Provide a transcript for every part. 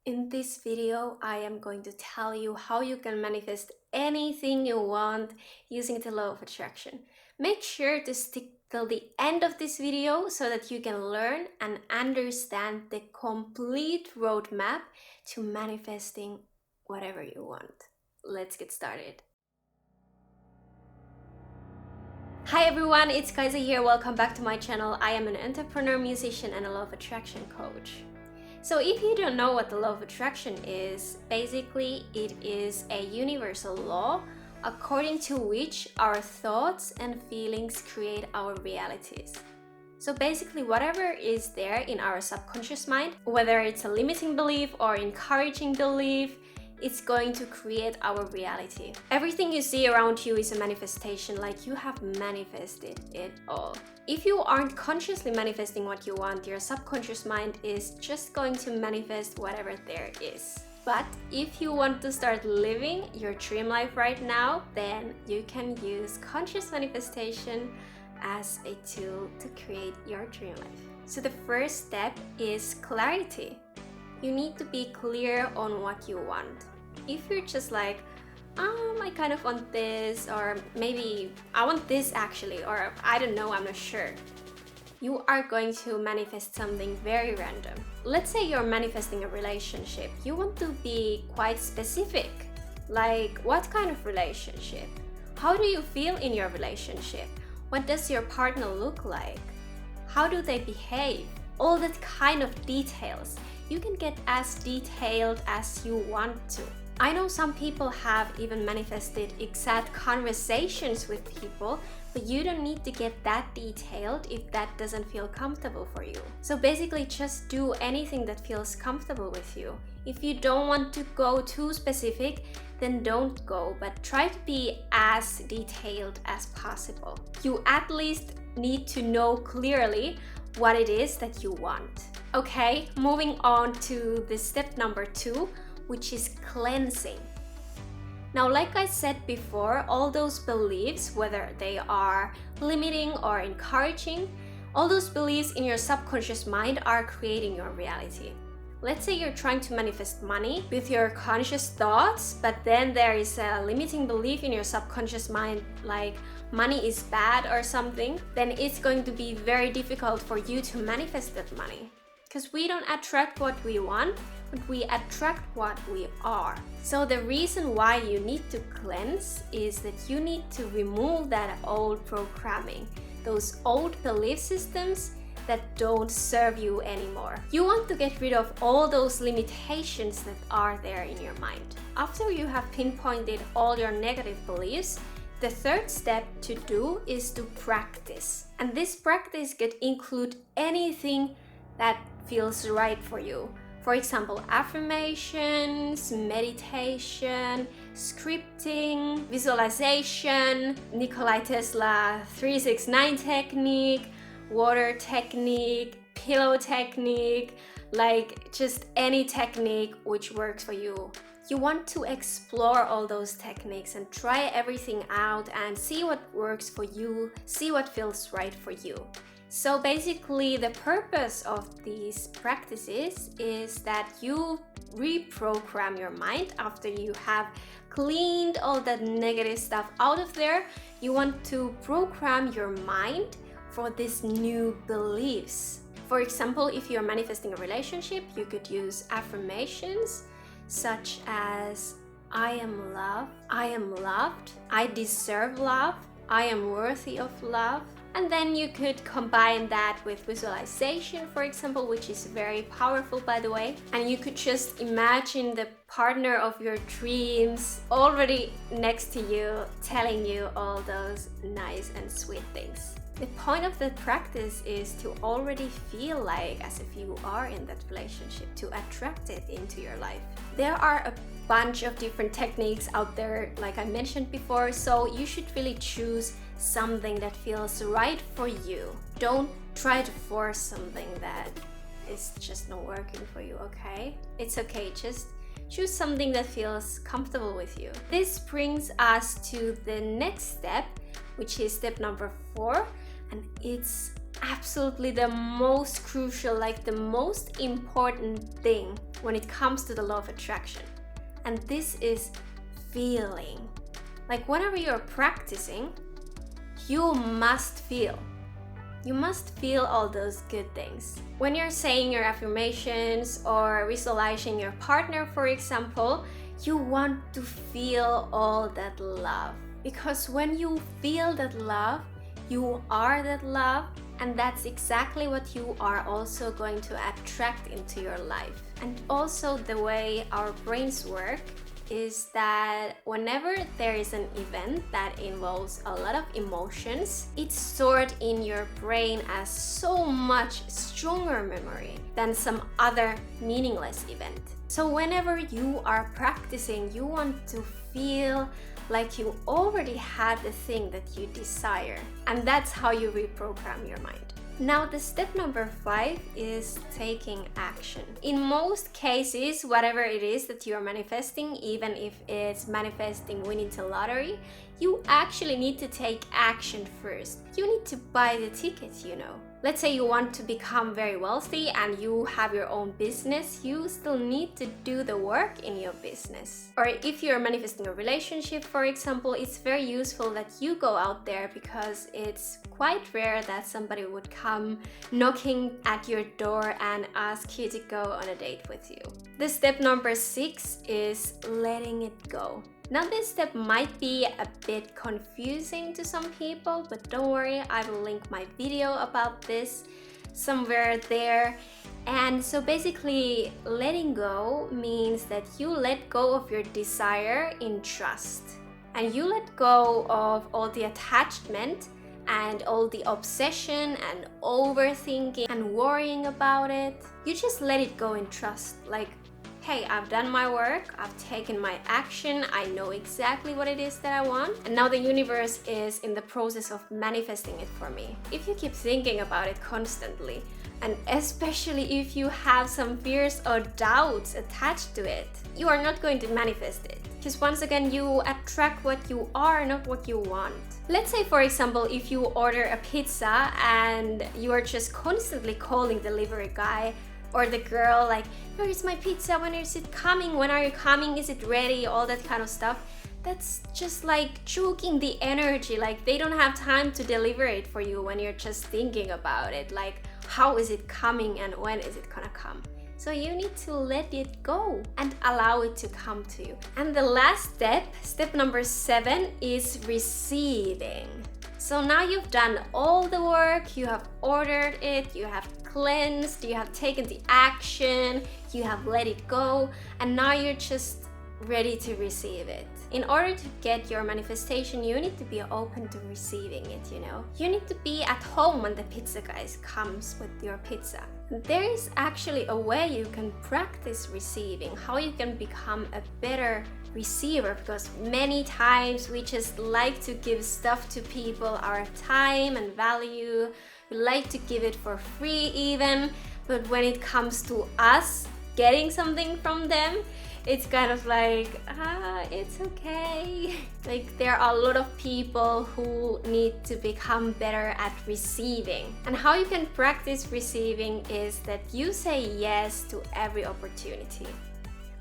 In this video, I am going to tell you how you can manifest anything you want using the law of attraction. Make sure to stick till the end of this video so that you can learn and understand the complete roadmap to manifesting whatever you want. Let's get started. Hi everyone, it's Kaisa here. Welcome back to my channel. I am an entrepreneur, musician, and a law of attraction coach. So if you don't know what the law of attraction is, basically it is a universal law according to which our thoughts and feelings create our realities. So basically whatever is there in our subconscious mind, whether it's a limiting belief or encouraging belief, it's going to create our reality. Everything you see around you is a manifestation, like you have manifested it all. If you aren't consciously manifesting what you want, your subconscious mind is just going to manifest whatever there is. But if you want to start living your dream life right now, then you can use conscious manifestation as a tool to create your dream life. So the first step is clarity. You need to be clear on what you want. If you're just like, I kind of want this, or maybe I want this actually, or I don't know, I'm not sure, you are going to manifest something very random. Let's say you're manifesting a relationship. You want to be quite specific. Like, what kind of relationship? How do you feel in your relationship? What does your partner look like? How do they behave? All that kind of details. You can get as detailed as you want to. I know some people have even manifested exact conversations with people, but you don't need to get that detailed if that doesn't feel comfortable for you. So basically just do anything that feels comfortable with you. If you don't want to go too specific, then don't go, but try to be as detailed as possible. You at least need to know clearly what it is that you want. Okay, moving on to the step number 2, which is cleansing. Now, like I said before, all those beliefs, whether they are limiting or encouraging, all those beliefs in your subconscious mind are creating your reality. Let's say you're trying to manifest money with your conscious thoughts, but then there is a limiting belief in your subconscious mind, like money is bad or something, then it's going to be very difficult for you to manifest that money. Because we don't attract what we want, but we attract what we are. So the reason why you need to cleanse is that you need to remove that old programming, those old belief systems that don't serve you anymore. You want to get rid of all those limitations that are there in your mind. After you have pinpointed all your negative beliefs, the third step to do is to practice. And this practice could include anything that feels right for you. For example, affirmations, meditation, scripting, visualization, Nikola Tesla 369 technique, water technique, pillow technique, like just any technique which works for you. You want to explore all those techniques and try everything out and see what works for you, see what feels right for you. So basically the purpose of these practices is that you reprogram your mind after you have cleaned all that negative stuff out of there. You want to program your mind for these new beliefs. For example, if you're manifesting a relationship, you could use affirmations such as I am loved, I am loved, I deserve love, I am worthy of love. And then you could combine that with visualization, for example, which is very powerful, by the way. And you could just imagine the partner of your dreams already next to you, telling you all those nice and sweet things. The point of the practice is to already feel like as if you are in that relationship, to attract it into your life. There are a bunch of different techniques out there, like I mentioned before, so you should really choose something that feels right for you. Don't try to force something that is just not working for you, okay? It's okay, just choose something that feels comfortable with you. This brings us to the next step, which is step number 4, and it's absolutely the most crucial, like the most important thing. when it comes to the law of attraction. And this is feeling. Like whenever you're practicing, you must feel. You must feel all those good things. When you're saying your affirmations or visualizing your partner, for example, you want to feel all that love. Because when you feel that love, you are that love, and that's exactly what you are also going to attract into your life. And also the way our brains work is that whenever there is an event that involves a lot of emotions, it's stored in your brain as so much stronger memory than some other meaningless event. So whenever you are practicing, you want to feel like you already had the thing that you desire. And that's how you reprogram your mind. Now, the step number 5 is taking action. In most cases, whatever it is that you are manifesting, even if it's manifesting winning the lottery, you actually need to take action first. You need to buy the ticket, you know. Let's say you want to become very wealthy and you have your own business, you still need to do the work in your business. Or if you're manifesting a relationship, for example, it's very useful that you go out there because it's quite rare that somebody would come knocking at your door and ask you to go on a date with you. The step number 6 is letting it go. Now this step might be a bit confusing to some people, but don't worry, I will link my video about this somewhere there. And so basically, letting go means that you let go of your desire in trust. And you let go of all the attachment and all the obsession and overthinking and worrying about it. You just let it go in trust. Like, hey, I've done my work, I've taken my action, I know exactly what it is that I want, and now the universe is in the process of manifesting it for me. If you keep thinking about it constantly, and especially if you have some fears or doubts attached to it, you are not going to manifest it. Because once again, you attract what you are, not what you want. Let's say, for example, if you order a pizza and you are just constantly calling the delivery guy or the girl like, where is my pizza, when is it coming, when are you coming, is it ready, all that kind of stuff. That's just like choking the energy. Like they don't have time to deliver it for you when you're just thinking about it, like how is it coming and when is it gonna come. So you need to let it go and allow it to come to you. And the last step, step number 7, is receiving. So now you've done all the work, you have ordered it, you have cleansed, you have taken the action, you have let it go, and now you're just ready to receive it. In order to get your manifestation, you need to be open to receiving it, you know. You need to be at home when the pizza guy comes with your pizza. There is actually a way you can practice receiving, how you can become a better receiver, because many times we just like to give stuff to people, our time and value. We like to give it for free even, but when it comes to us getting something from them, it's kind of like, it's okay. Like there are a lot of people who need to become better at receiving. And how you can practice receiving is that you say yes to every opportunity.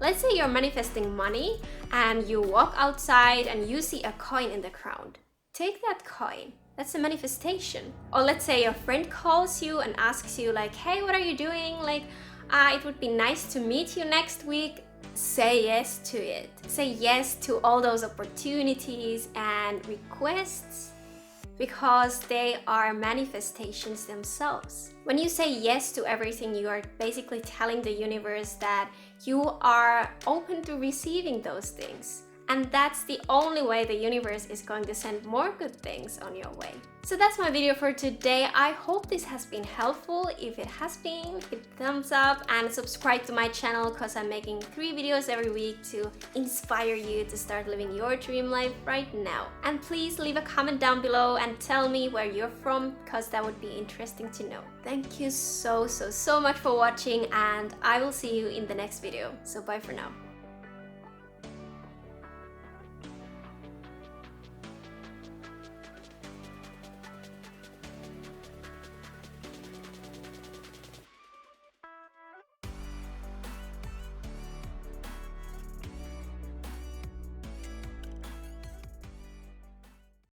Let's say you're manifesting money and you walk outside and you see a coin in the ground. Take that coin. That's a manifestation. Or let's say your friend calls you and asks you like, hey, what are you doing? Like, it would be nice to meet you next week. Say yes to it. Say yes to all those opportunities and requests, because they are manifestations themselves. When you say yes to everything, you are basically telling the universe that you are open to receiving those things. And that's the only way the universe is going to send more good things on your way. So that's my video for today. I hope this has been helpful. If it has been, hit thumbs up and subscribe to my channel, because I'm making 3 videos every week to inspire you to start living your dream life right now. And please leave a comment down below and tell me where you're from, because that would be interesting to know. Thank you so much for watching, and I will see you in the next video. So bye for now.